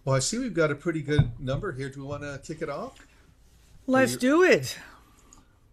Well, I see we've got a pretty good number here. Do we want to kick it off? Are Let's you? do it.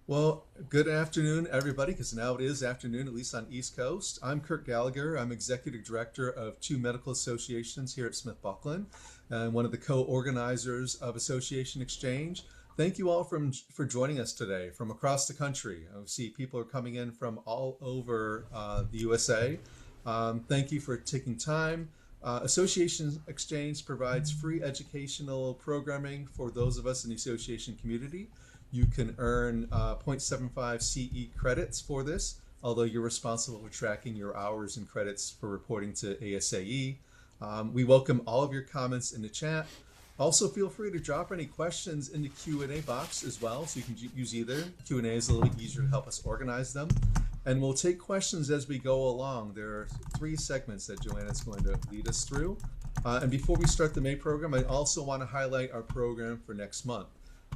Well, good afternoon, everybody, because now it is afternoon, at least on East Coast. I'm Kurt Gallagher. I'm Executive Director of two medical associations here at Smith Buckland and one of the co-organizers of Association Exchange. Thank you all for joining us today from across the country. I see people are coming in from all over the USA. Thank you for taking time. Association Exchange provides free educational programming for those of us in the association community. You can earn 0.75 CE credits for this, although you're responsible for tracking your hours and credits for reporting to ASAE. We welcome all of your comments in the chat. Also, feel free to drop any questions in the Q&A box as well, so you can use either. Q&A is a little easier to help us organize them. And we'll take questions as we go along. There are three segments that Joanna is going to lead us through. And before we start the May program, I also want to highlight our program for next month.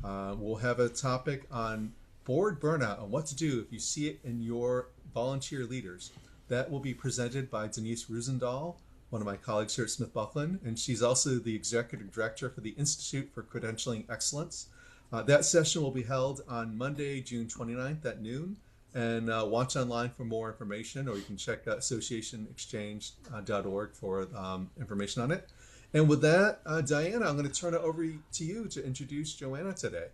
We'll have a topic on board burnout and what to do if you see it in your volunteer leaders. That will be presented by Denise Rusendahl, one of my colleagues here at Smith Buckland, and she's also the Executive Director for the Institute for Credentialing Excellence. That session will be held on Monday, June 29th at noon. And watch online for more information, or you can check associationexchange.org for information on it. And with that, Diana, I'm going to turn it over to you to introduce Joanna today.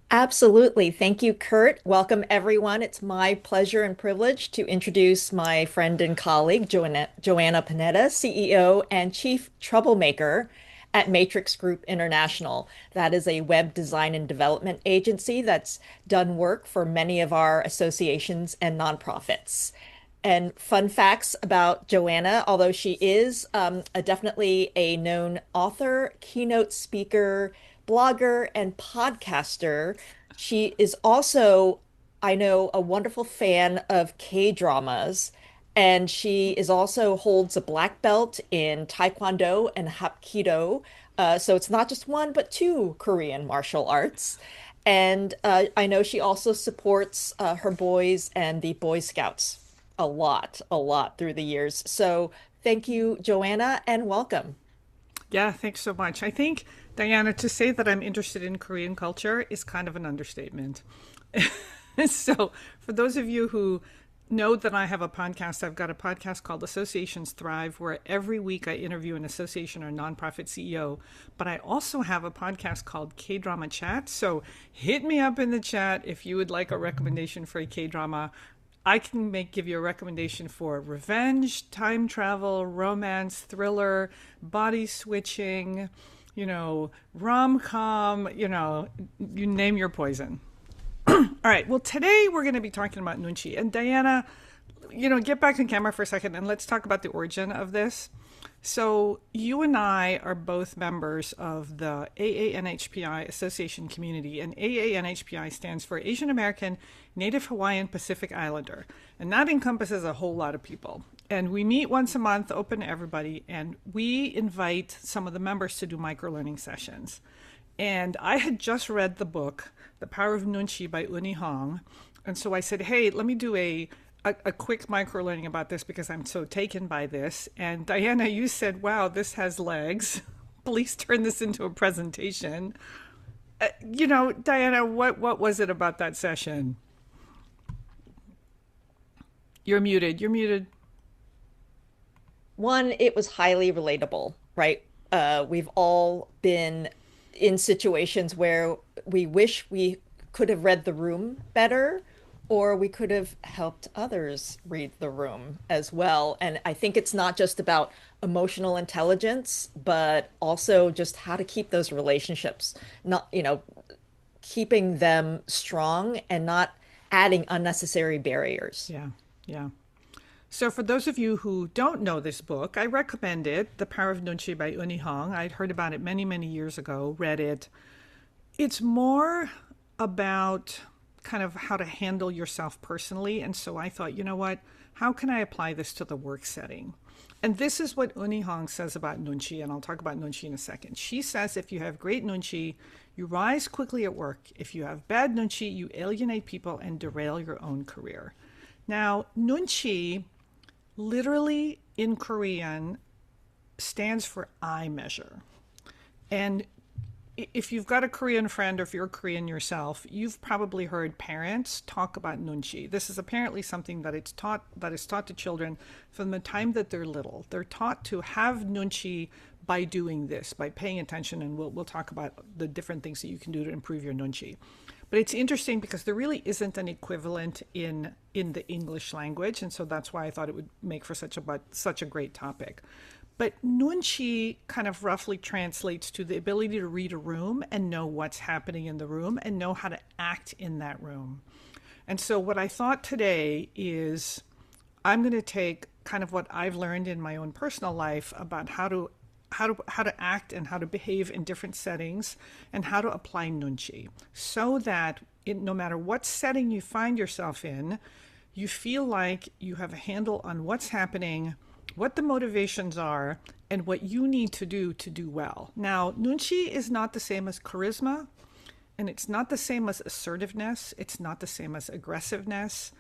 Absolutely. Thank you, Kurt. Welcome, everyone. It's my pleasure and privilege to introduce my friend and colleague, Joanna Pineda, CEO and Chief Troublemaker at Matrix Group International. That is a web design and development agency that's done work for many of our associations and nonprofits. And fun facts about Joanna, although she is definitely a known author, keynote speaker, blogger, and podcaster, she is also, I know, a wonderful fan of K-dramas. And she is also holds a black belt in Taekwondo and Hapkido. So it's not just one, but two Korean martial arts. And I know she also supports her boys and the Boy Scouts a lot through the years. So thank you, Joanna, and welcome. Yeah, thanks so much. I think, Diana, to say that I'm interested in Korean culture is kind of an understatement. So, for those of you who know that I have a podcast, I've got a podcast called Associations Thrive, where every week I interview an association or nonprofit CEO. But I also have a podcast called K-Drama Chat. So, hit me up in the chat if you would like a recommendation for a K-drama. I can give you a recommendation for revenge, time travel, romance, thriller, body switching, rom-com, you name your poison. All right. Well, today we're going to be talking about Nunchi. And Diana, get back on camera for a second and let's talk about the origin of this. So you and I are both members of the AANHPI Association community, and AANHPI stands for Asian American Native Hawaiian Pacific Islander, and that encompasses a whole lot of people. And we meet once a month, open to everybody, and we invite some of the members to do microlearning sessions. And I had just read the book, The Power of Nunchi by Uni Hong, and so I said, hey, let me do a quick micro learning about this because I'm so taken by this. And Diana, you said, wow, this has legs. Please turn this into a presentation. Diana, what was it about that session? You're muted. You're muted. One, it was highly relatable, right? We've all been in situations where we wish we could have read the room better, or we could have helped others read the room as well. And I think it's not just about emotional intelligence, but also just how to keep those relationships, not, keeping them strong and not adding unnecessary barriers. Yeah, yeah. So for those of you who don't know this book, I recommend it, The Power of Nunchi by Uni Hong. I'd heard about it many, many years ago, read it. It's more about kind of how to handle yourself personally. And so I thought, you know what, how can I apply this to the work setting? And this is what Uni Hong says about Nunchi, and I'll talk about Nunchi in a second. She says if you have great Nunchi, you rise quickly at work. If you have bad Nunchi, you alienate people and derail your own career. Now, Nunchi, literally in Korean, stands for I measure. And if you've got a Korean friend or if you're Korean yourself, you've probably heard parents talk about Nunchi. This is apparently something that is taught to children from the time that they're little. They're taught to have Nunchi by doing this, by paying attention, and we'll talk about the different things that you can do to improve your Nunchi. But it's interesting because there really isn't an equivalent in the English language, and so that's why I thought it would make for such a great topic. But Nunchi kind of roughly translates to the ability to read a room and know what's happening in the room and know how to act in that room. And so what I thought today is I'm going to take kind of what I've learned in my own personal life about how to act and how to behave in different settings and how to apply Nunchi so that no matter what setting you find yourself in, you feel like you have a handle on what's happening, what the motivations are, and what you need to do well. Now, Nunchi is not the same as charisma, and it's not the same as assertiveness. It's not the same as aggressiveness,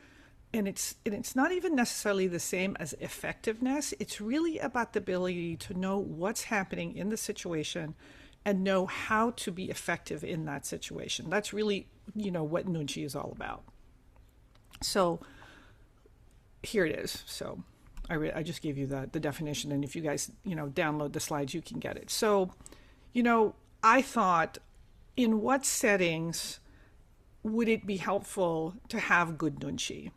and it's not even necessarily the same as effectiveness. It's really about the ability to know what's happening in the situation and know how to be effective in that situation. That's really, what Nunchi is all about. So here it is. So I just gave you the definition, and if you guys, download the slides, you can get it. So, I thought, in what settings would it be helpful to have good Nunchi?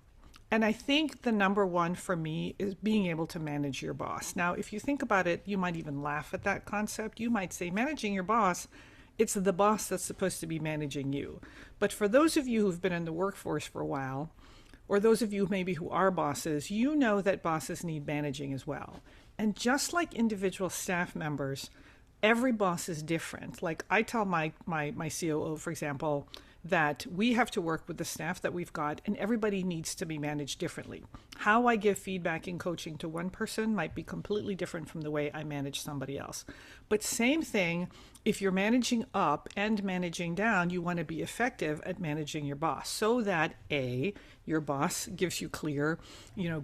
And I think the number one for me is being able to manage your boss. Now, if you think about it, you might even laugh at that concept. You might say, managing your boss, it's the boss that's supposed to be managing you. But for those of you who've been in the workforce for a while, or those of you maybe who are bosses, you know that bosses need managing as well. And just like individual staff members, every boss is different. Like I tell my COO, for example, that we have to work with the staff that we've got, and everybody needs to be managed differently. How I give feedback and coaching to one person might be completely different from the way I manage somebody else. But same thing, if you're managing up and managing down, you want to be effective at managing your boss so that your boss gives you clear,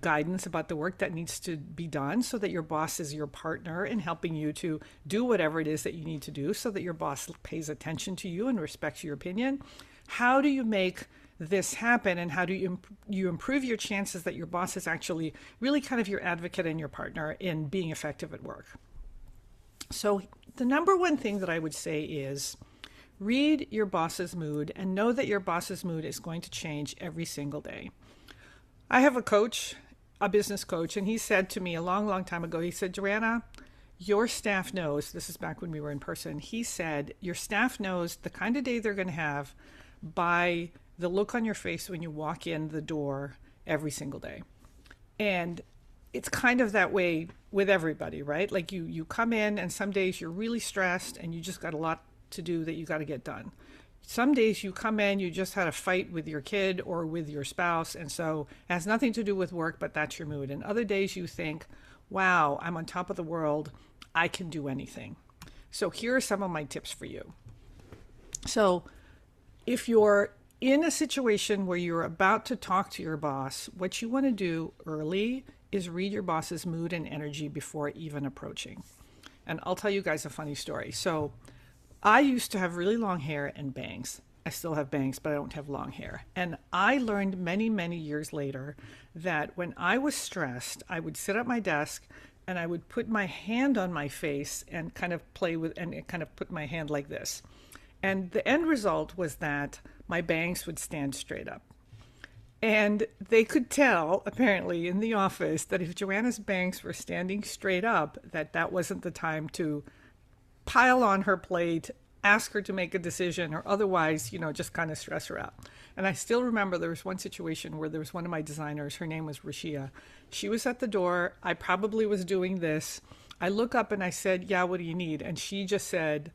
guidance about the work that needs to be done, so that your boss is your partner in helping you to do whatever it is that you need to do, so that your boss pays attention to you and respects your opinion. How do you make this happen, and how do you improve your chances that your boss is actually really kind of your advocate and your partner in being effective at work? So the number one thing that I would say is read your boss's mood and know that your boss's mood is going to change every single day. I have a business coach, and he said to me a long, long time ago, he said, Joanna, your staff knows, this is back when we were in person, he said, your staff knows the kind of day they're going to have by the look on your face when you walk in the door every single day. And it's kind of that way with everybody, right? Like you come in, and some days you're really stressed and you just got a lot to do that you got to get done. Some days you come in, you just had a fight with your kid or with your spouse, and so it has nothing to do with work, but that's your mood. And other days you think, wow, I'm on top of the world, I can do anything. So here are some of my tips for you. So if you're in a situation where you're about to talk to your boss, what you want to do early is read your boss's mood and energy before even approaching. And I'll tell you guys a funny story. So I used to have really long hair and bangs. I still have bangs, but I don't have long hair. And I learned many, many years later that when I was stressed, I would sit at my desk and I would put my hand on my face and kind of play with, and kind of put my hand like this. And the end result was that my bangs would stand straight up. And they could tell, apparently, in the office that if Joanna's bangs were standing straight up, that wasn't the time to pile on her plate, ask her to make a decision, or otherwise, just kind of stress her out. And I still remember there was one situation where there was one of my designers, her name was Rashia. She was at the door. I probably was doing this. I look up and I said, yeah, what do you need? And she just said,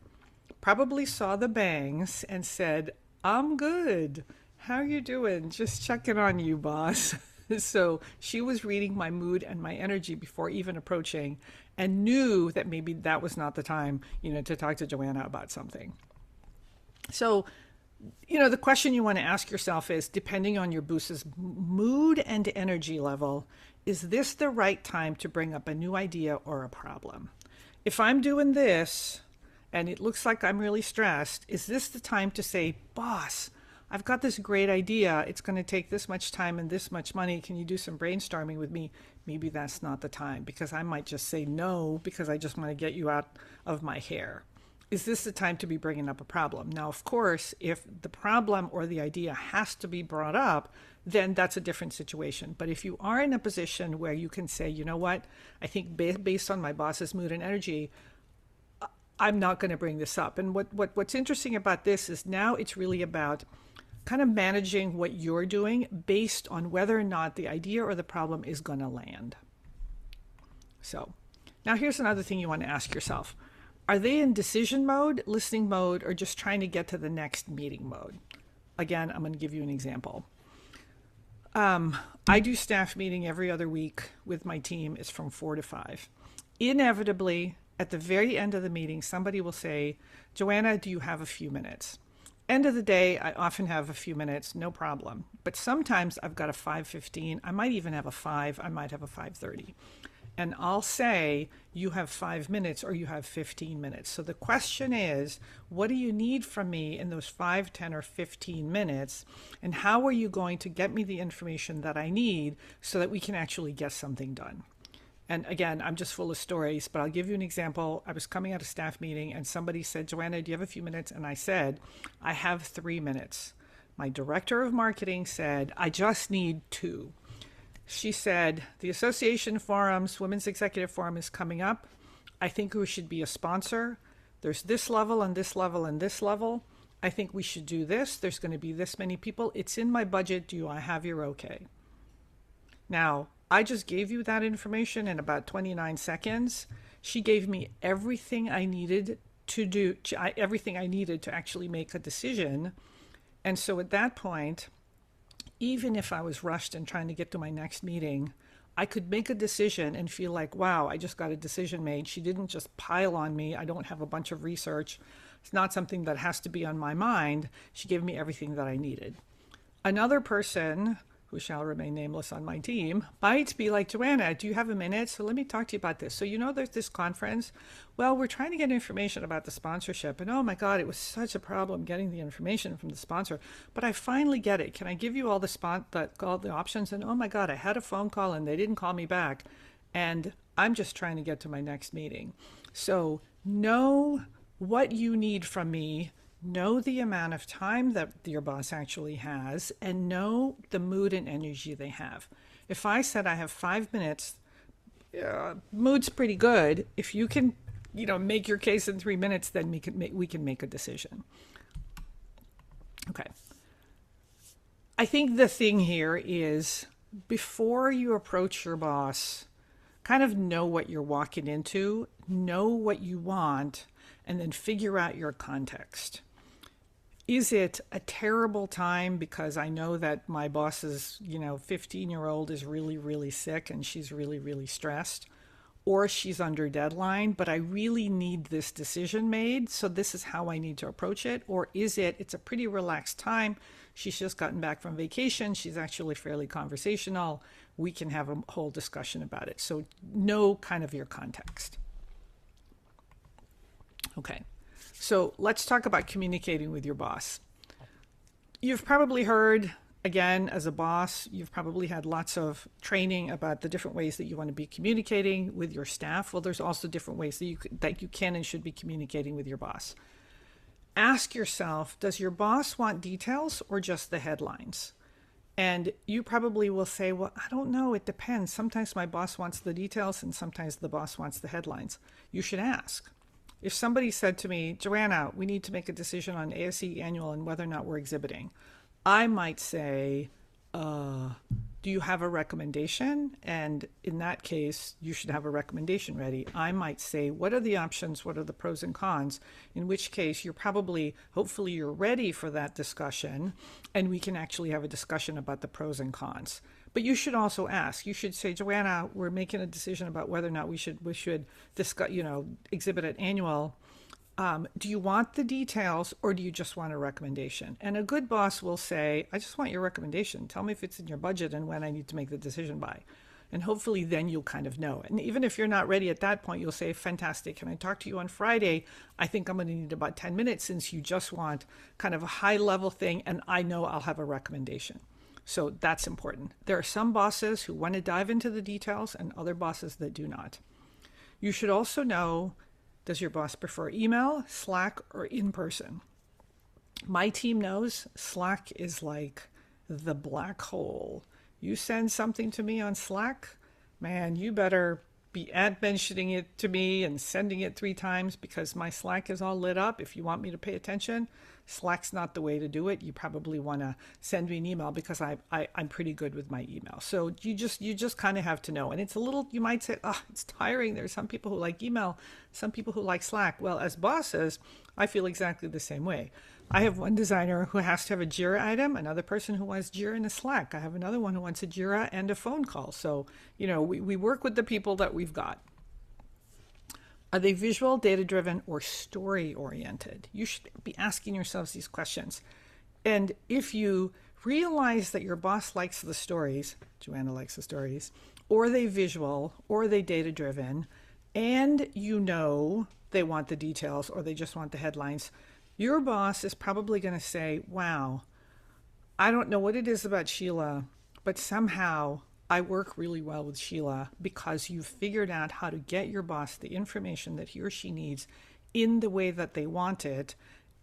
probably saw the bangs and said, I'm good. How are you doing? Just checking on you, boss. So she was reading my mood and my energy before even approaching, and knew that maybe that was not the time, to talk to Joanna about something. So, the question you want to ask yourself is, depending on your boss's mood and energy level, is this the right time to bring up a new idea or a problem? if I'm doing this and it looks like I'm really stressed, is this the time to say, boss, I've got this great idea. It's going to take this much time and this much money. Can you do some brainstorming with me? Maybe that's not the time, because I might just say no because I just want to get you out of my hair. Is this the time to be bringing up a problem? Now, of course, if the problem or the idea has to be brought up, then that's a different situation. But if you are in a position where you can say, you know what, I think based on my boss's mood and energy, I'm not going to bring this up. And what's interesting about this is now it's really about kind of managing what you're doing based on whether or not the idea or the problem is going to land. So now here's another thing you want to ask yourself. Are they in decision mode, listening mode, or just trying to get to the next meeting mode? Again, I'm going to give you an example. I do staff meeting every other week with my team. It's from 4 to 5. Inevitably, at the very end of the meeting, somebody will say, Joanna, do you have a few minutes? End of the day, I often have a few minutes, no problem. But sometimes I've got a 5:15. I might even have a 5. I might have a 5:30. And I'll say, you have 5 minutes or you have 15 minutes. So the question is, what do you need from me in those 5, 10, or 15 minutes? And how are you going to get me the information that I need so that we can actually get something done? And again, I'm just full of stories, but I'll give you an example. I was coming out of staff meeting and somebody said, Joanna, do you have a few minutes? And I said, I have 3 minutes. My director of marketing said, I just need 2. She said, the association forums, Women's Executive Forum is coming up. I think we should be a sponsor. There's this level and this level and this level. I think we should do this. There's going to be this many people. It's in my budget. Do I have your okay? Now, I just gave you that information in about 29 seconds. She gave me everything I needed to do, everything I needed to actually make a decision. And so at that point, even if I was rushed and trying to get to my next meeting, I could make a decision and feel like, wow, I just got a decision made. She didn't just pile on me. I don't have a bunch of research. It's not something that has to be on my mind. She gave me everything that I needed. Another person, who shall remain nameless on my team, might be like, Joanna, do you have a minute? So let me talk to you about this. So there's this conference. Well, we're trying to get information about the sponsorship. And oh my God, it was such a problem getting the information from the sponsor. But I finally get it. Can I give you all the options? And oh my God, I had a phone call and they didn't call me back. And I'm just trying to get to my next meeting. So know what you need from me. Know the amount of time that your boss actually has, and know the mood and energy they have. If I said I have 5 minutes, mood's pretty good. If you can, make your case in 3 minutes, then we can make a decision. Okay. I think the thing here is, before you approach your boss, kind of know what you're walking into, know what you want, and then figure out your context. Is it a terrible time because I know that my boss's, 15-year-old is really, really sick and she's really, really stressed, or she's under deadline, but I really need this decision made, so this is how I need to approach it? Or is it's a pretty relaxed time. She's just gotten back from vacation. She's actually fairly conversational. We can have a whole discussion about it. So know kind of your context. Okay. So let's talk about communicating with your boss. You've probably heard, again, as a boss, you've probably had lots of training about the different ways that you want to be communicating with your staff. Well, there's also different ways that you can and should be communicating with your boss. Ask yourself, does your boss want details or just the headlines? And you probably will say, well, I don't know, it depends. Sometimes my boss wants the details and sometimes the boss wants the headlines. You should ask. If somebody said to me, Joanna, we need to make a decision on AXC annual and whether or not we're exhibiting, I might say, do you have a recommendation? And in that case, you should have a recommendation ready. I might say, what are the options? What are the pros and cons? In which case, hopefully you're ready for that discussion and we can actually have a discussion about the pros and cons. But you should also ask. You should say, Joanna, we're making a decision about whether or not we should discuss, exhibit at annual. Do you want the details or do you just want a recommendation? And a good boss will say, I just want your recommendation. Tell me if it's in your budget and when I need to make the decision by. And hopefully then you'll kind of know. And even if you're not ready at that point, you'll say, fantastic, can I talk to you on Friday? I think I'm going to need about 10 minutes since you just want kind of a high level thing, and I know I'll have a recommendation. So that's important. There are some bosses who want to dive into the details and other bosses that do not. You should also know, does your boss prefer email, Slack, or in person? My team knows Slack is like the black hole. You send something to me on Slack, man, you better be mentioning it to me and sending it 3 times because my Slack is all lit up. If you want me to pay attention, Slack's not the way to do it. You probably want to send me an email because I'm pretty good with my email. So you just kind of have to know. And it's a little, you might say, oh, it's tiring. There's some people who like email, some people who like Slack. Well, as bosses, I feel exactly the same way. I have one designer who has to have a Jira item, another person who wants Jira and a Slack. I have another one who wants a Jira and a phone call. So, we work with the people that we've got. Are they visual, data-driven, or story-oriented? You should be asking yourselves these questions. And if you realize that your boss likes the stories, Joanna likes the stories, or they visual, or they data-driven, and they want the details, or they just want the headlines, your boss is probably going to say, wow, I don't know what it is about Sheila, but somehow I work really well with Sheila because you've figured out how to get your boss the information that he or she needs in the way that they want it,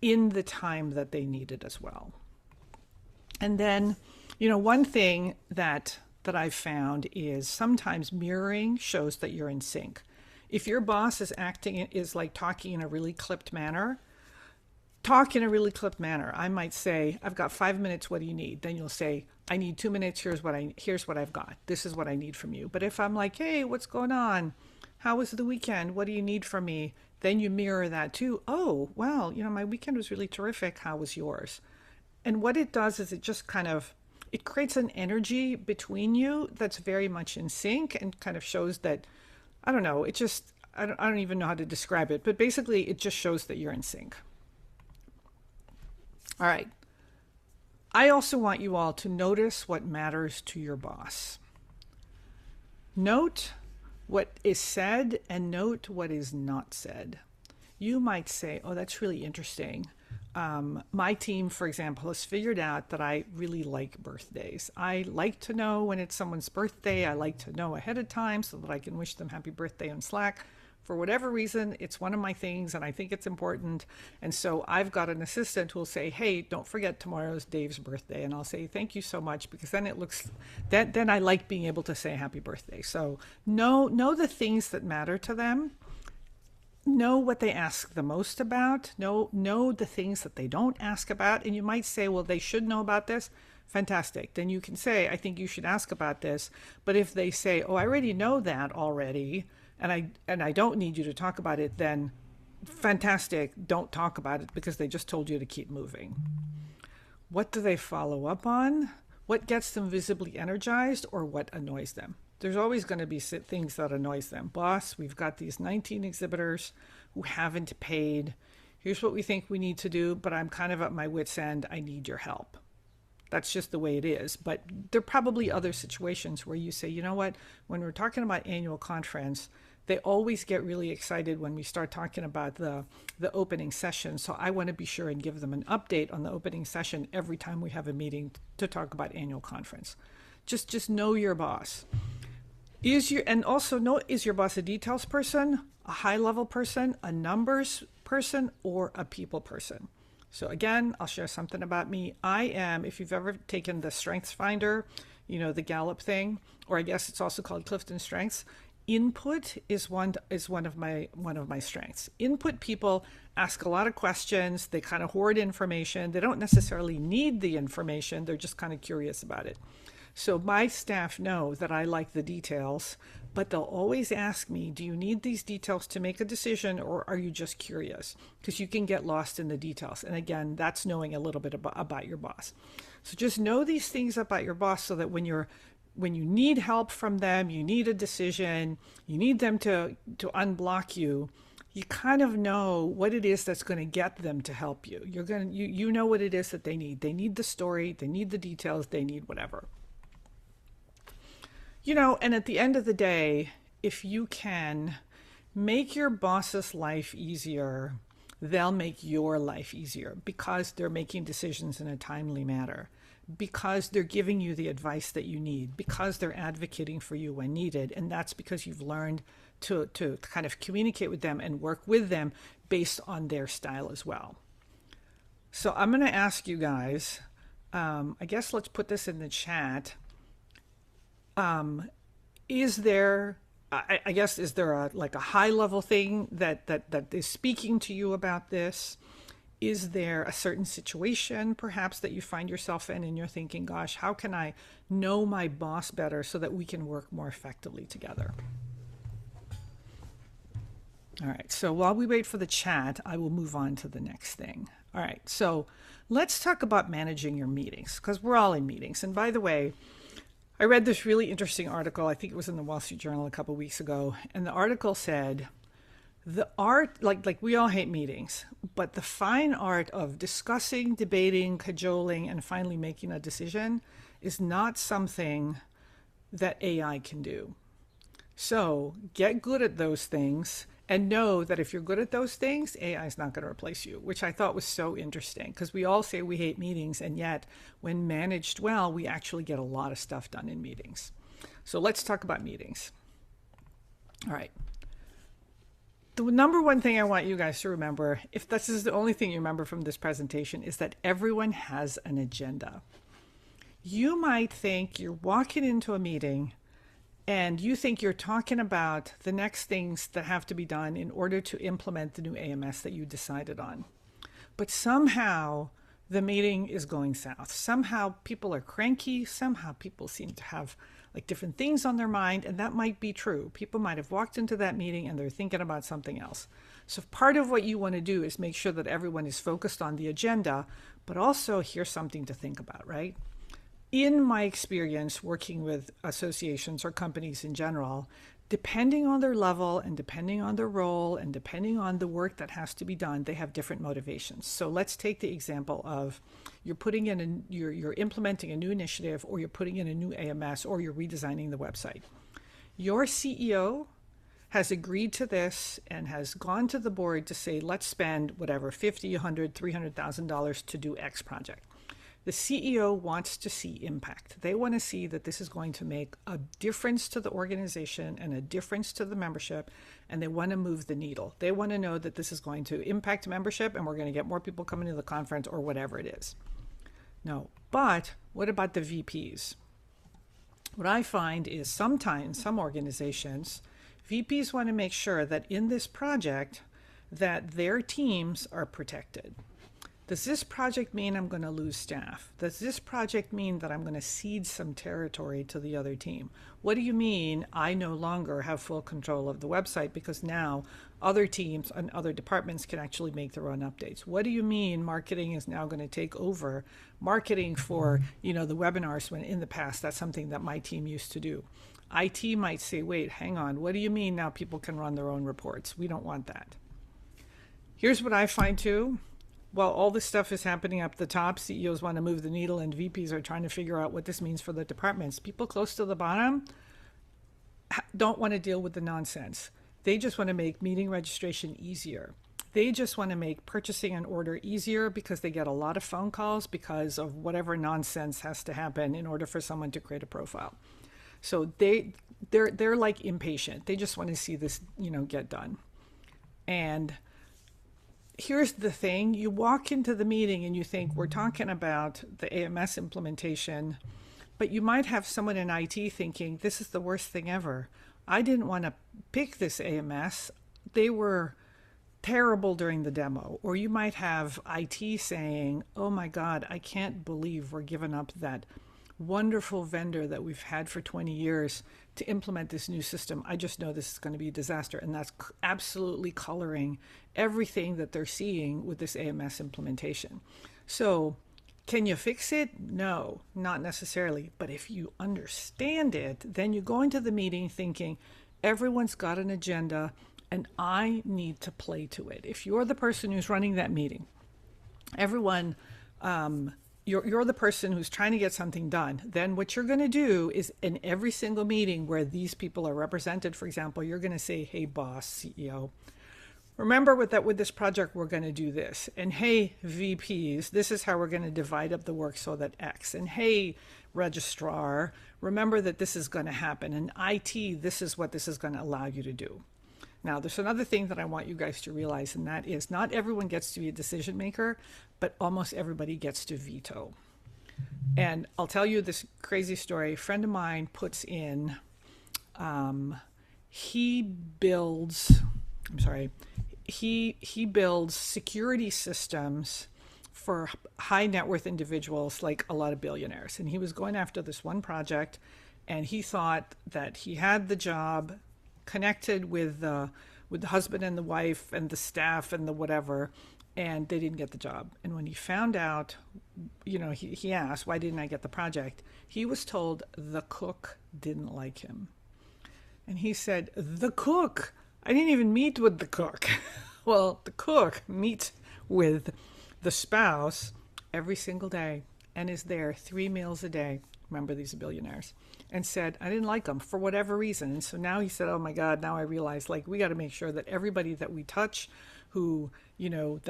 in the time that they need it as well. And then, one thing that I've found is sometimes mirroring shows that you're in sync. If your boss is like talking in a really clipped manner, talk in a really clipped manner. I might say, I've got 5 minutes, what do you need? Then you'll say, I need 2 minutes, here's what I've got. This is what I need from you. But if I'm like, hey, what's going on? How was the weekend? What do you need from me? Then you mirror that too. Oh, well, my weekend was really terrific. How was yours? And what it does is it just it creates an energy between you that's very much in sync and kind of shows that, I don't know, I don't even know how to describe it, but basically it just shows that you're in sync. All right. I also want you all to notice what matters to your boss. Note what is said and note what is not said. You might say, oh, that's really interesting. My team, for example, has figured out that I really like birthdays. I like to know when it's someone's birthday. I like to know ahead of time so that I can wish them happy birthday on Slack. For whatever reason, it's one of my things and I think it's important. And so I've got an assistant who will say, hey, don't forget tomorrow's Dave's birthday. And I'll say, thank you so much, because then then I like being able to say happy birthday. So know the things that matter to them. Know what they ask the most about. Know the things that they don't ask about. And you might say, well, they should know about this. Fantastic. Then you can say, I think you should ask about this. But if they say, oh, I already know that already, and I don't need you to talk about it, then fantastic, don't talk about it because they just told you to keep moving. What do they follow up on? What gets them visibly energized, or what annoys them? There's always going to be things that annoys them. Boss, we've got these 19 exhibitors who haven't paid. Here's what we think we need to do, but I'm kind of at my wit's end. I need your help. That's just the way it is. But there are probably other situations where you say, you know what, when we're talking about annual conference, they always get really excited when we start talking about the opening session. So I want to be sure and give them an update on the opening session every time we have a meeting to talk about annual conference. Just know your boss. Is your boss a details person, a high level person, a numbers person, or a people person? So again, I'll share something about me. I am, if you've ever taken the Strengths Finder, the Gallup thing, or I guess it's also called Clifton Strengths. Input is one of my strengths. Input people ask a lot of questions. They kind of hoard information. They don't necessarily need the information. They're just kind of curious about it. So my staff know that I like the details, but they'll always ask me, do you need these details to make a decision, or are you just curious? Because you can get lost in the details. And again, that's knowing a little bit about your boss. So just know these things about your boss so that when you need help from them, you need a decision, you need them to unblock you, you kind of know what it is that's going to get them to help you. You know what it is that they need. They need the story, they need the details, they need whatever. And at the end of the day, if you can make your boss's life easier, they'll make your life easier because they're making decisions in a timely manner, because they're giving you the advice that you need, because they're advocating for you when needed. And that's because you've learned to kind of communicate with them and work with them based on their style as well. So I'm going to ask you guys, I guess let's put this in the chat. Is there a high level thing that is speaking to you about this? Is there a certain situation perhaps that you find yourself in and you're thinking, gosh, how can I know my boss better so that we can work more effectively together? All right, so while we wait for the chat, I will move on to the next thing. All right, so let's talk about managing your meetings, because we're all in meetings. And by the way, I read this really interesting article. I think it was in the Wall Street Journal a couple of weeks ago. And the article said, the art, like we all hate meetings, but the fine art of discussing, debating, cajoling, and finally making a decision is not something that AI can do. So get good at those things and know that if you're good at those things, AI is not going to replace you, which I thought was so interesting because we all say we hate meetings, and yet when managed well, we actually get a lot of stuff done in meetings. So let's talk about meetings. All right. The number one thing I want you guys to remember, if this is the only thing you remember from this presentation, is that everyone has an agenda. You might think you're walking into a meeting and you think you're talking about the next things that have to be done in order to implement the new AMS that you decided on. But somehow the meeting is going south. Somehow people are cranky. Somehow people seem to have like different things on their mind, and that might be true. People might have walked into that meeting and they're thinking about something else. So part of what you want to do is make sure that everyone is focused on the agenda, but also here's something to think about, right? In my experience working with associations or companies in general, depending on their level and depending on their role and depending on the work that has to be done, they have different motivations. So let's take the example of you're implementing a new initiative, or you're putting in a new AMS, or you're redesigning the website. Your CEO has agreed to this and has gone to the board to say, let's spend whatever, $50, $100, $300,000 to do X project. The CEO wants to see impact. They want to see that this is going to make a difference to the organization and a difference to the membership, and they want to move the needle. They want to know that this is going to impact membership and we're going to get more people coming to the conference or whatever it is. No, but what about the VPs? What I find is sometimes some organizations, VPs want to make sure that in this project that their teams are protected. Does this project mean I'm going to lose staff? Does this project mean that I'm going to cede some territory to the other team? What do you mean I no longer have full control of the website because now other teams and other departments can actually make their own updates? What do you mean marketing is now going to take over marketing for, the webinars when in the past that's something that my team used to do? IT might say, wait, hang on. What do you mean now people can run their own reports? We don't want that. Here's what I find too. While all this stuff is happening up the top, CEOs want to move the needle and VPs are trying to figure out what this means for the departments. People close to the bottom don't want to deal with the nonsense. They just want to make meeting registration easier. They just want to make purchasing an order easier because they get a lot of phone calls because of whatever nonsense has to happen in order for someone to create a profile. So they're like impatient. They just want to see this, get done. And here's the thing. You walk into the meeting and you think we're talking about the AMS implementation, but you might have someone in IT thinking this is the worst thing ever. I didn't want to pick this AMS. They were terrible during the demo. Or you might have IT saying, oh my God, I can't believe we're giving up that wonderful vendor that we've had for 20 years to implement this new system. I just know this is going to be a disaster. And that's absolutely coloring everything that they're seeing with this AMS implementation. So can you fix it? No, not necessarily. But if you understand it, then you go into the meeting thinking everyone's got an agenda and I need to play to it. If you're the person who's running that meeting, everyone you're the person who's trying to get something done. Then what you're going to do is in every single meeting where these people are represented, for example, you're going to say, hey, boss, CEO, remember with this project, we're going to do this. And hey, VPs, this is how we're going to divide up the work so that X. And hey, registrar, remember that this is going to happen. And IT, this is what this is going to allow you to do. Now, there's another thing that I want you guys to realize, and that is not everyone gets to be a decision maker, but almost everybody gets to veto. And I'll tell you this crazy story. A friend of mine puts in, he builds security systems for high net worth individuals, like a lot of billionaires. And he was going after this one project, and he thought that he had the job connected with the husband and the wife and the staff and the whatever, and they didn't get the job. And when he found out, he asked, why didn't I get the project? He was told the cook didn't like him. And he said, the cook? I didn't even meet with the cook. Well, the cook meets with the spouse every single day and is there 3 meals a day. Remember, these are billionaires. And said, I didn't like them for whatever reason. And so now he said, oh my God, now I realize, like, we got to make sure that everybody that we touch who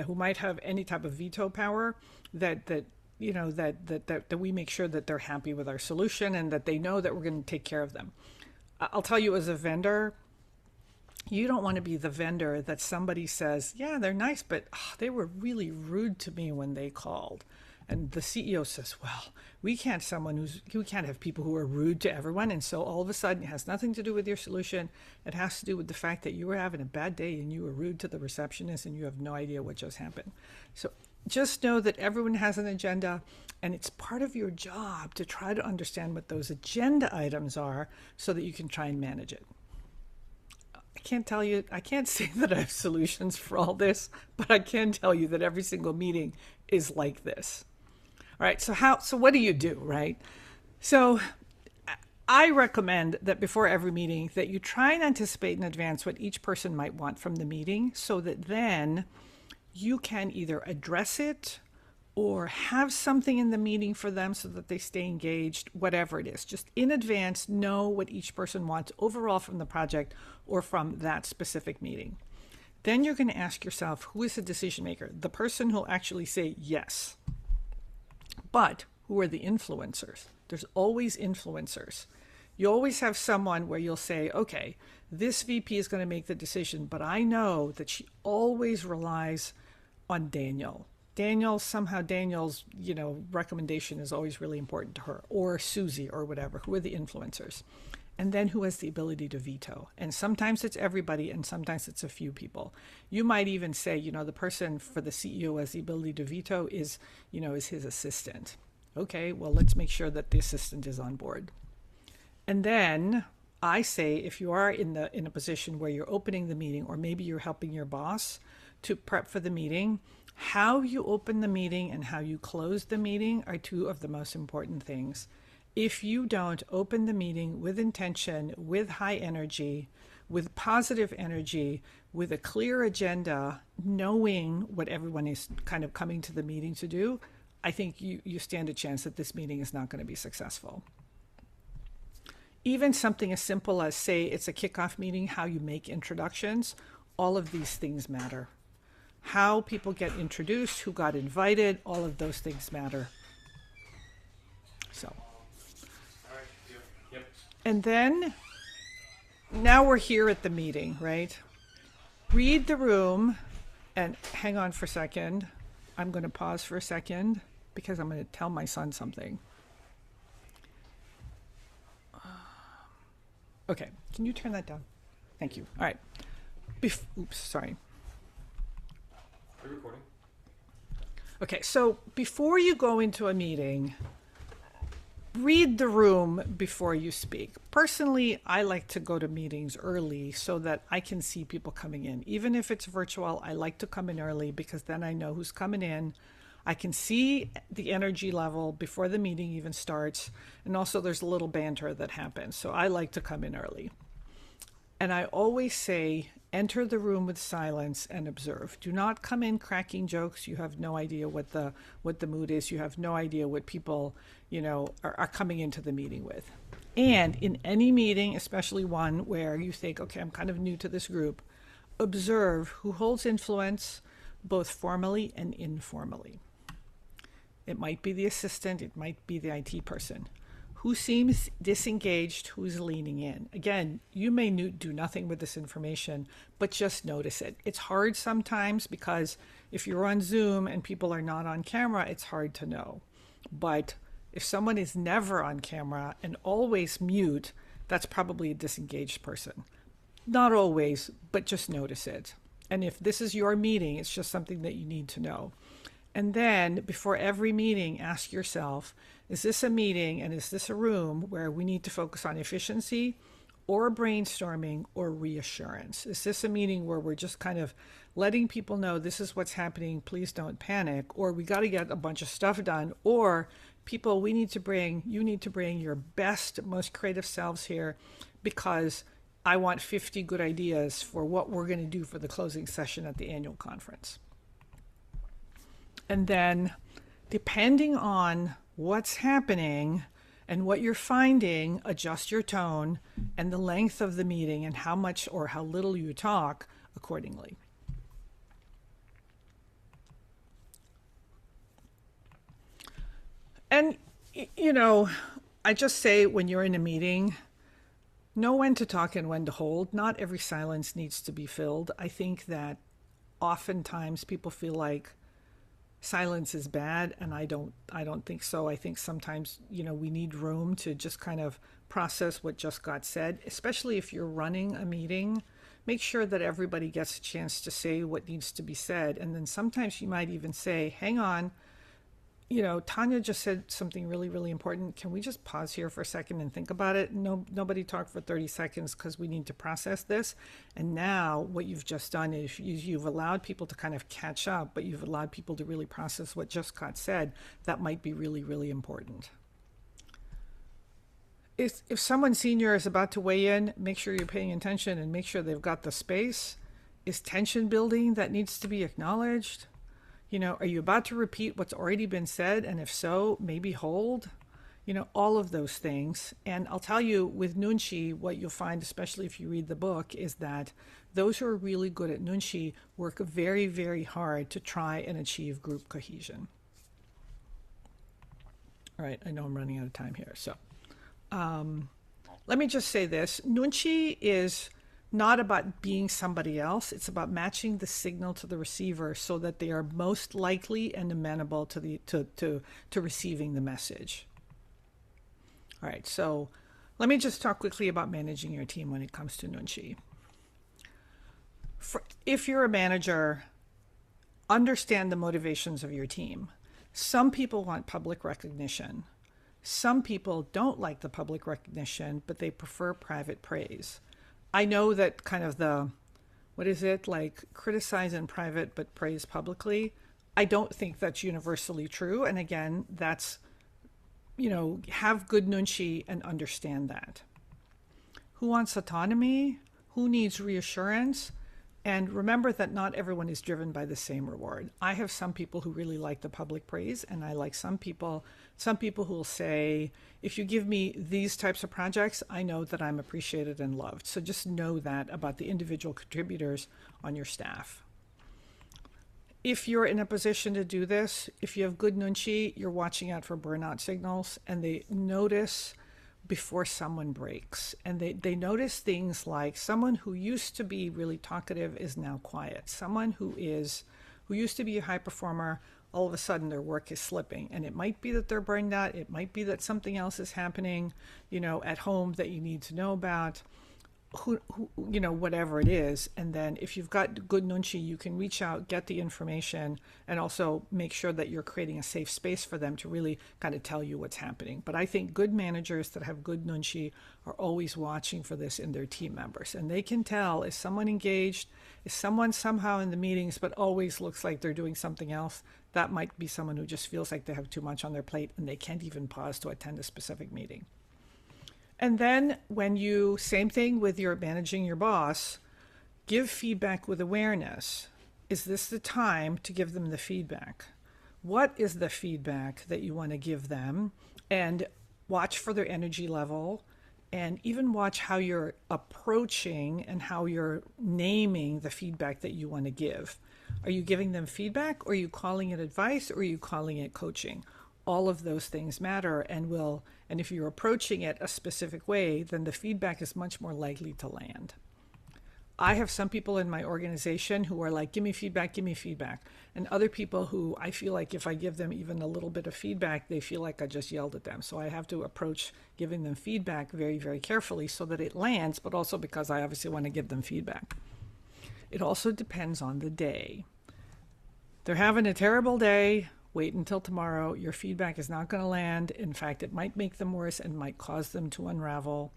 might have any type of veto power, that we make sure that they're happy with our solution and that they know that we're going to take care of them. I'll tell you, as a vendor, you don't want to be the vendor that somebody says, yeah, they're nice, but they were really rude to me when they called. And the CEO says, well, we can't have people who are rude to everyone. And so all of a sudden it has nothing to do with your solution. It has to do with the fact that you were having a bad day and you were rude to the receptionist and you have no idea what just happened. So just know that everyone has an agenda, and it's part of your job to try to understand what those agenda items are so that you can try and manage it. I can't say that I have solutions for all this, but I can tell you that every single meeting is like this. All right, so what do you do, right? So I recommend that before every meeting that you try and anticipate in advance what each person might want from the meeting so that then you can either address it or have something in the meeting for them so that they stay engaged, whatever it is. Just in advance, know what each person wants overall from the project or from that specific meeting. Then you're going to ask yourself, who is the decision maker? The person who'll actually say yes. But who are the influencers? There's always influencers. You always have someone where you'll say, okay, this VP is going to make the decision, but I know that she always relies on Daniel. Daniel's recommendation is always really important to her, or Susie, or whatever. Who are the influencers? And then who has the ability to veto? And sometimes it's everybody, and sometimes it's a few people. You might even say, the person for the CEO who has the ability to veto is his assistant. Okay, well, let's make sure that the assistant is on board. And then I say, if you are in a position where you're opening the meeting, or maybe you're helping your boss to prep for the meeting, how you open the meeting and how you close the meeting are two of the most important things. If you don't open the meeting with intention, with high energy, with positive energy, with a clear agenda, knowing what everyone is kind of coming to the meeting to do, I think you stand a chance that this meeting is not going to be successful. Even something as simple as, say, it's a kickoff meeting, how you make introductions, all of these things matter. How people get introduced, who got invited, all of those things matter. So. And then, now we're here at the meeting, right? Read the room, and hang on for a second. I'm going to pause for a second because I'm going to tell my son something. Okay, can you turn that down? Thank you. All right. Oops, sorry. Are you recording? Okay, so before you go into a meeting, read the room before you speak. Personally, I like to go to meetings early so that I can see people coming in. Even if it's virtual, I like to come in early because then I know who's coming in. I can see the energy level before the meeting even starts. And also there's a little banter that happens. So I like to come in early. And I always say, Enter the room with silence and observe. Do not come in cracking jokes. You have no idea what the mood is. You have no idea what people, are coming into the meeting with. And in any meeting, especially one where you think, okay, I'm kind of new to this group, observe who holds influence both formally and informally. It might be the assistant, it might be the IT person. Who seems disengaged, who's leaning in. Again, you may do nothing with this information, but just notice it. It's hard sometimes because if you're on Zoom and people are not on camera, it's hard to know. But if someone is never on camera and always mute, that's probably a disengaged person. Not always, but just notice it. And if this is your meeting, it's just something that you need to know. And then before every meeting, ask yourself, is this a meeting and is this a room where we need to focus on efficiency or brainstorming or reassurance? Is this a meeting where we're just kind of letting people know this is what's happening, please don't panic, or we got to get a bunch of stuff done, or people, you need to bring your best, most creative selves here because I want 50 good ideas for what we're going to do for the closing session at the annual conference. And then, depending on what's happening and what you're finding, adjust your tone and the length of the meeting and how much or how little you talk accordingly. And, I just say when you're in a meeting, know when to talk and when to hold. Not every silence needs to be filled. I think that oftentimes people feel like silence is bad, and I don't think so. I think sometimes, we need room to just kind of process what just got said, especially if you're running a meeting. Make sure that everybody gets a chance to say what needs to be said. And then sometimes you might even say, hang on, Tanya just said something really, really important. Can we just pause here for a second and think about it? Nobody talk for 30 seconds because we need to process this. And now what you've just done is you've allowed people to kind of catch up, but you've allowed people to really process what just got said. That might be really, really important. If someone senior is about to weigh in, make sure you're paying attention and make sure they've got the space. Is tension building that needs to be acknowledged? Are you about to repeat what's already been said? And if so, maybe hold, all of those things. And I'll tell you with Nunchi, what you'll find, especially if you read the book, is that those who are really good at Nunchi work very, very hard to try and achieve group cohesion. All right, I know I'm running out of time here. So let me just say this. Nunchi is not about being somebody else. It's about matching the signal to the receiver so that they are most likely and amenable to receiving the message. All right, so let me just talk quickly about managing your team when it comes to Nunchi. If you're a manager, understand the motivations of your team. Some people want public recognition. Some people don't like the public recognition, but they prefer private praise. I know that kind of criticize in private but praise publicly. I don't think that's universally true. And again, that's, have good Nunchi and understand that. Who wants autonomy? Who needs reassurance? And remember that not everyone is driven by the same reward. I have some people who really like the public praise, and I like some people who will say, if you give me these types of projects, I know that I'm appreciated and loved. So just know that about the individual contributors on your staff. If you're in a position to do this, if you have good Nunchi, you're watching out for burnout signals, and they notice before someone breaks. And they notice things like someone who used to be really talkative is now quiet. Someone who used to be a high performer, all of a sudden their work is slipping. And it might be that they're burned out. It might be that something else is happening, at home that you need to know about. Whatever it is. And then if you've got good Nunchi, you can reach out, get the information, and also make sure that you're creating a safe space for them to really kind of tell you what's happening. But I think good managers that have good Nunchi are always watching for this in their team members. And they can tell, is someone engaged? Is someone somehow in the meetings but always looks like they're doing something else? That might be someone who just feels like they have too much on their plate and they can't even pause to attend a specific meeting. And then same thing with your managing your boss, Give feedback with awareness. Is this the time to give them the feedback? What is the feedback that you want to give them? And watch for their energy level, and even watch how you're approaching and how you're naming the feedback that you want to give. Are you giving them feedback, or are you calling it advice, or are you calling it coaching? All of those things matter, and if you're approaching it a specific way, then the feedback is much more likely to land. I have some people in my organization who are like, give me feedback, and other people who I feel like if I give them even a little bit of feedback, they feel like I just yelled at them. So I have to approach giving them feedback very, very carefully so that it lands, but also because I obviously want to give them feedback. It also depends on the day. They're having a terrible day. Wait until tomorrow. Your feedback is not going to land. In fact, it might make them worse and might cause them to unravel.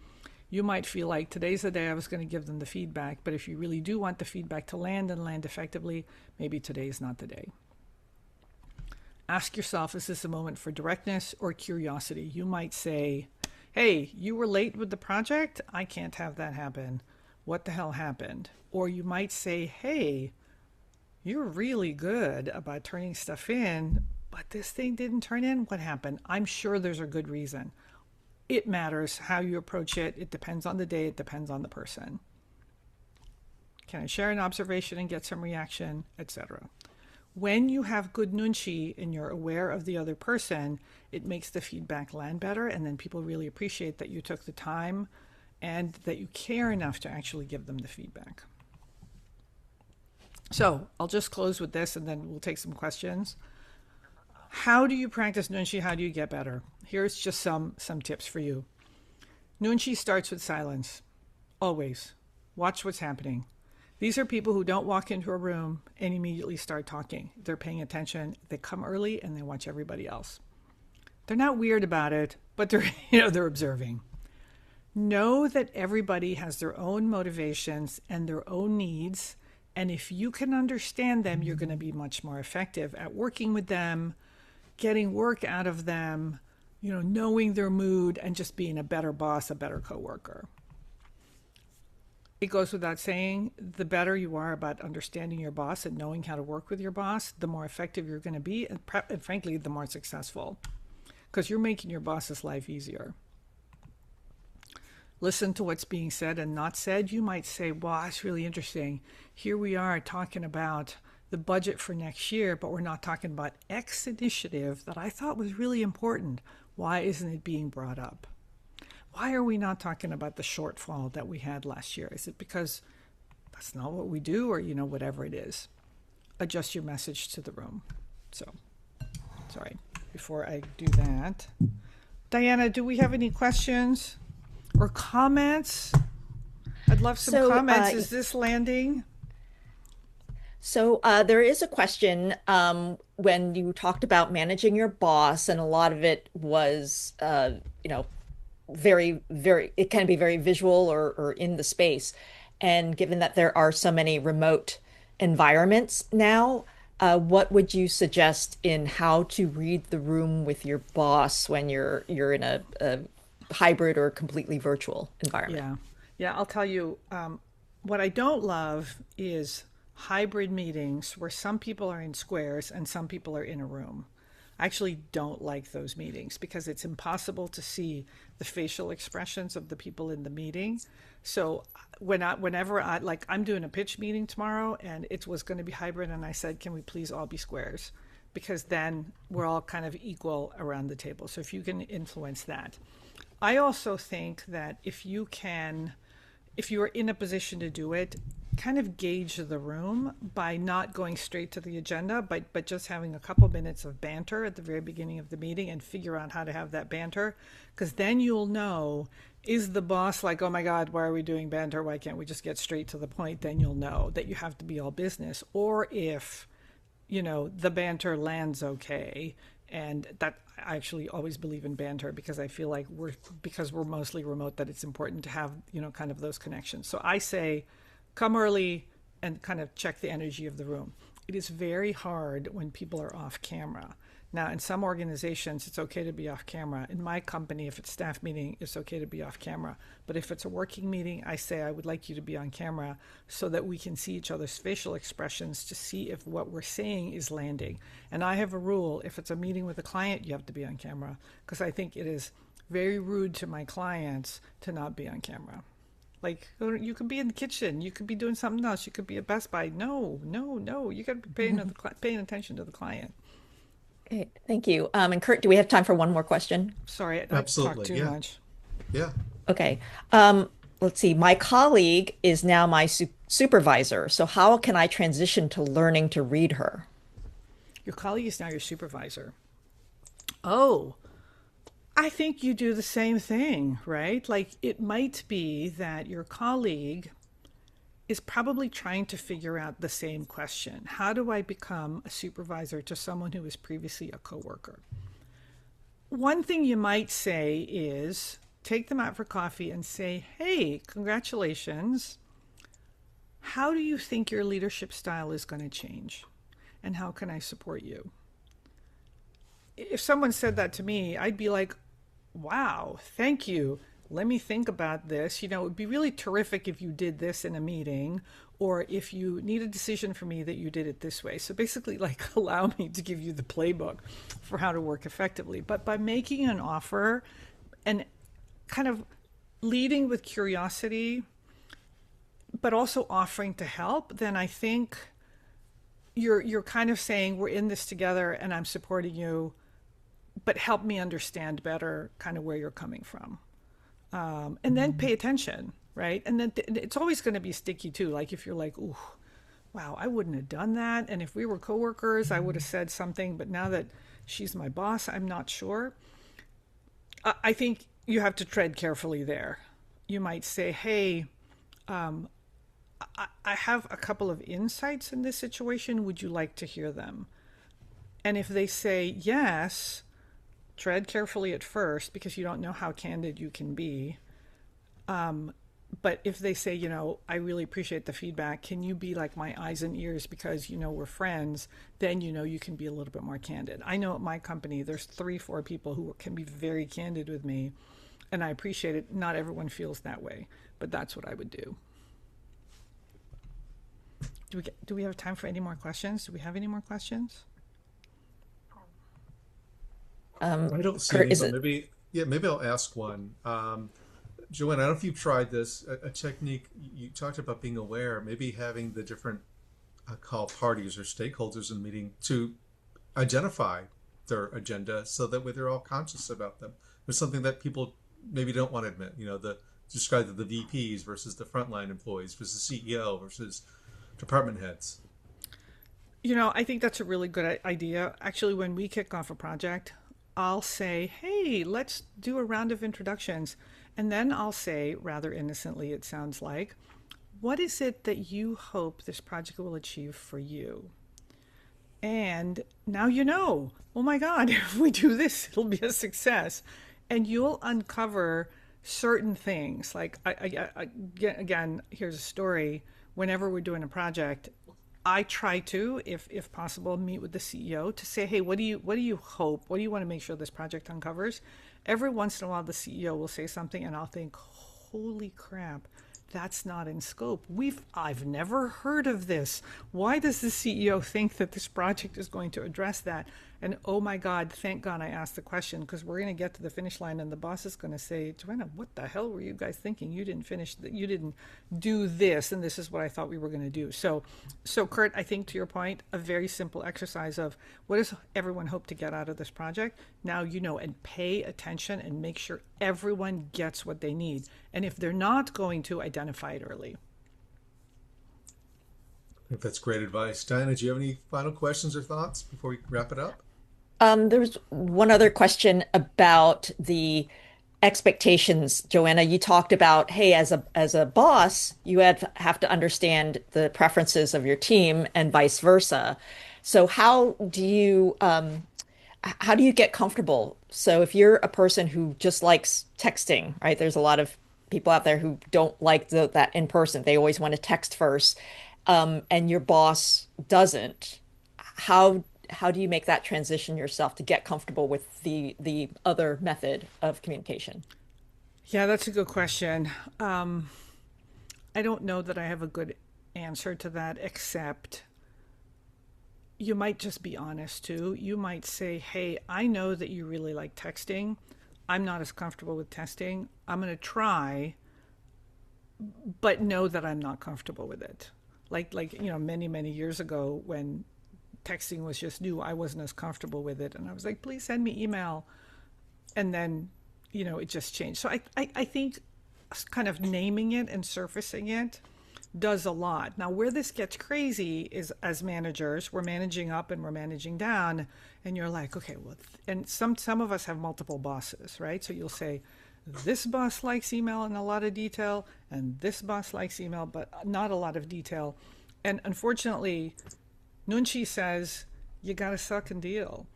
You might feel like today's the day I was going to give them the feedback, but if you really do want the feedback to land and land effectively, maybe today is not the day. Ask yourself, is this a moment for directness or curiosity? You might say, hey, you were late with the project? I can't have that happen. What the hell happened? Or you might say, hey, you're really good about turning stuff in, but this thing didn't turn in. What happened? I'm sure there's a good reason. It matters how you approach it. It depends on the day. It depends on the person. Can I share an observation and get some reaction, etc.? When you have good Nunchi and you're aware of the other person, it makes the feedback land better, and then people really appreciate that you took the time and that you care enough to actually give them the feedback. So I'll just close with this and then we'll take some questions. How do you practice Nunchi? How do you get better? Here's just some tips for you. Nunchi starts with silence. Always. Watch what's happening. These are people who don't walk into a room and immediately start talking. They're paying attention. They come early and they watch everybody else. They're not weird about it, but they're observing. Know that everybody has their own motivations and their own needs. And if you can understand them, you're going to be much more effective at working with them, getting work out of them, knowing their mood, and just being a better boss, a better coworker. It goes without saying, the better you are about understanding your boss and knowing how to work with your boss, the more effective you're going to be, and frankly, the more successful, because you're making your boss's life easier. Listen to what's being said and not said. You might say, wow, it's really interesting. Here we are talking about the budget for next year, but we're not talking about X initiative that I thought was really important. Why isn't it being brought up? Why are we not talking about the shortfall that we had last year? Is it because that's not what we do, or, whatever it is? Adjust your message to the room. So, sorry, before I do that. Diana, do we have any questions or comments? I'd love some comments. Is this landing? So there is a question when you talked about managing your boss, and a lot of it was, very, very, it can be very visual or in the space. And given that there are so many remote environments now, what would you suggest in how to read the room with your boss when you're in a hybrid or completely virtual environment? Yeah, I'll tell you, what I don't love is hybrid meetings where some people are in squares and some people are in a room. I actually don't like those meetings because it's impossible to see the facial expressions of the people in the meeting. So whenever I'm doing a pitch meeting tomorrow and it was going to be hybrid, and I said, can we please all be squares? Because then we're all kind of equal around the table. So if you can influence that. I also think that if you are in a position to do it, kind of gauge the room by not going straight to the agenda, but just having a couple minutes of banter at the very beginning of the meeting and figure out how to have that banter. Because then you'll know, is the boss like, oh my God, why are we doing banter? Why can't we just get straight to the point? Then you'll know that you have to be all business. Or if, the banter lands okay. And that I actually always believe in banter because I feel like because we're mostly remote, that it's important to have, kind of those connections. So I say, come early and kind of check the energy of the room. It is very hard when people are off camera Now, in some organizations, it's okay to be off camera. In my company, if it's staff meeting, it's okay to be off camera. But if it's a working meeting, I say I would like you to be on camera so that we can see each other's facial expressions to see if what we're saying is landing. And I have a rule, if it's a meeting with a client, you have to be on camera, because I think it is very rude to my clients to not be on camera. Like, you could be in the kitchen, you could be doing something else, you could be at Best Buy. No, no, no, you got to be paying attention to the client. Okay, thank you. And Kurt, do we have time for one more question? Sorry, I talked Absolutely. too Yeah. much. Yeah. Okay. Let's see. My colleague is now my supervisor. So how can I transition to learning to read her? Your colleague is now your supervisor. Oh, I think you do the same thing, right? Like, it might be that your colleague is probably trying to figure out the same question. How do I become a supervisor to someone who was previously a coworker? One thing you might say is take them out for coffee and say, hey, congratulations. How do you think your leadership style is going to change? And how can I support you? If someone said that to me, I'd be like, wow, thank you. Let me think about this. It would be really terrific if you did this in a meeting, or if you need a decision from me that you did it this way. So basically, like, allow me to give you the playbook for how to work effectively. But by making an offer and kind of leading with curiosity, but also offering to help, then I think you're kind of saying, we're in this together and I'm supporting you, but help me understand better kind of where you're coming from. And then pay attention, right? And then it's always going to be sticky too. Like, if you're like, ooh, wow, I wouldn't have done that. And if we were coworkers, I would have said something, but now that she's my boss, I'm not sure. I think you have to tread carefully there. You might say, hey, I have a couple of insights in this situation. Would you like to hear them? And if they say yes, tread carefully at first, because you don't know how candid you can be. But if they say, I really appreciate the feedback, can you be like my eyes and ears because, we're friends, then, you can be a little bit more candid. I know at my company, there's 3-4 people who can be very candid with me, and I appreciate it. Not everyone feels that way, but that's what I would do. Do we have time for any more questions? Do we have any more questions? I don't see Kurt, any, is but it? maybe I'll ask one. Joanna, I don't know if you've tried this, a technique. You talked about being aware, maybe having the different call parties or stakeholders in the meeting to identify their agenda so that way they're all conscious about them. There's something that people maybe don't want to admit, describe the VPs versus the frontline employees versus CEO versus department heads. I think that's a really good idea. Actually, when we kick off a project, I'll say, hey, let's do a round of introductions. And then I'll say, rather innocently, it sounds like, what is it that you hope this project will achieve for you? And now oh my God, if we do this, it'll be a success. And you'll uncover certain things. Like, again, here's a story. Whenever we're doing a project, I try to, if possible, meet with the CEO to say, hey, what do you hope? What do you want to make sure this project uncovers? Every once in a while, the CEO will say something, and I'll think, holy crap, that's not in scope. I've never heard of this. Why does the CEO think that this project is going to address that? And oh my God, thank God I asked the question, because we're going to get to the finish line and the boss is going to say, Joanna, what the hell were you guys thinking? You didn't finish, you didn't do this, and this is what I thought we were going to do. So Kurt, I think to your point, a very simple exercise of what does everyone hope to get out of this project? Now and pay attention and make sure everyone gets what they need. And if they're not going to, identify it early. I think that's great advice. Diana, do you have any final questions or thoughts before we wrap it up? There was one other question about the expectations. Joanna, you talked about, hey, as a boss, you have to understand the preferences of your team and vice versa. So how do you get comfortable? So if you're a person who just likes texting, right? There's a lot of people out there who don't like that in person. They always want to text first, and your boss doesn't. How how do you make that transition yourself to get comfortable with the other method of communication? Yeah, that's a good question. I don't know that I have a good answer to that, except you might just be honest too. You might say, hey, I know that you really like texting. I'm not as comfortable with texting. I'm going to try, but know that I'm not comfortable with it. Like many, many years ago when texting was just new, I wasn't as comfortable with it. And I was like, please send me email. And then, it just changed. So I think kind of naming it and surfacing it does a lot. Now, where this gets crazy is as managers, we're managing up and we're managing down, and you're like, okay, well, and some of us have multiple bosses, right? So you'll say, this boss likes email in a lot of detail, and this boss likes email, but not a lot of detail. And unfortunately, Nunchi says, you got to suck and deal.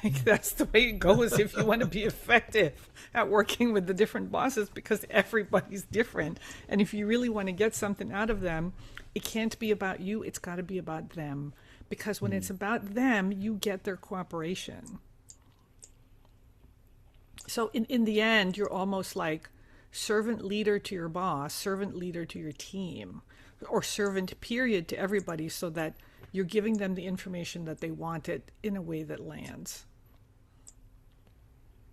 Like, that's the way it goes if you want to be effective at working with the different bosses, because everybody's different. And if you really want to get something out of them, it can't be about you. It's got to be about them. Because when it's about them, you get their cooperation. So in the end, you're almost like servant leader to your boss, servant leader to your team, or servant period to everybody, so that you're giving them the information that they wanted in a way that lands.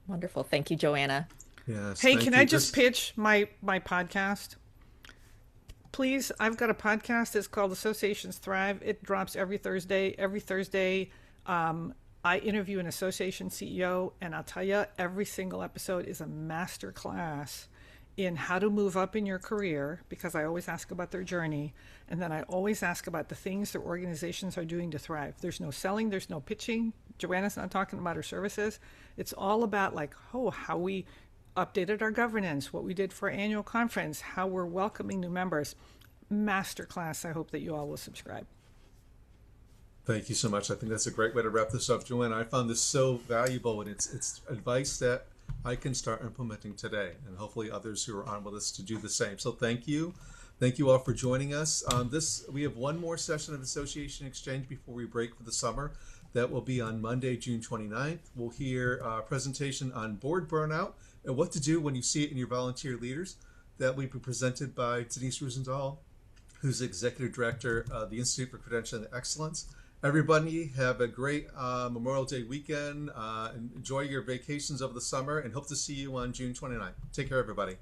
Wonderful. Thank you, Joanna. Yes. Hey, thank can you. I just pitch my podcast? Please, I've got a podcast. It's called Associations Thrive. It drops every Thursday. Every Thursday, I interview an association CEO, and I'll tell you, every single episode is a master class in how to move up in your career, because I always ask about their journey. And then I always ask about the things their organizations are doing to thrive. There's no selling, there's no pitching. Joanna's not talking about her services. It's all about how we updated our governance, what we did for our annual conference, how we're welcoming new members. Masterclass. I hope that you all will subscribe. Thank you so much. I think that's a great way to wrap this up, Joanna. I found this so valuable, and it's advice that I can start implementing today, and hopefully others who are on with us to do the same. So thank you. Thank you all for joining us. We have one more session of Association Exchange before we break for the summer. That will be on Monday, June 29th. We'll hear a presentation on board burnout and what to do when you see it in your volunteer leaders. That will be presented by Denise Rosendahl, who's Executive Director of the Institute for Credentialing and Excellence. Everybody have a great Memorial Day weekend. Enjoy your vacations over the summer, and hope to see you on June 29th. Take care, everybody.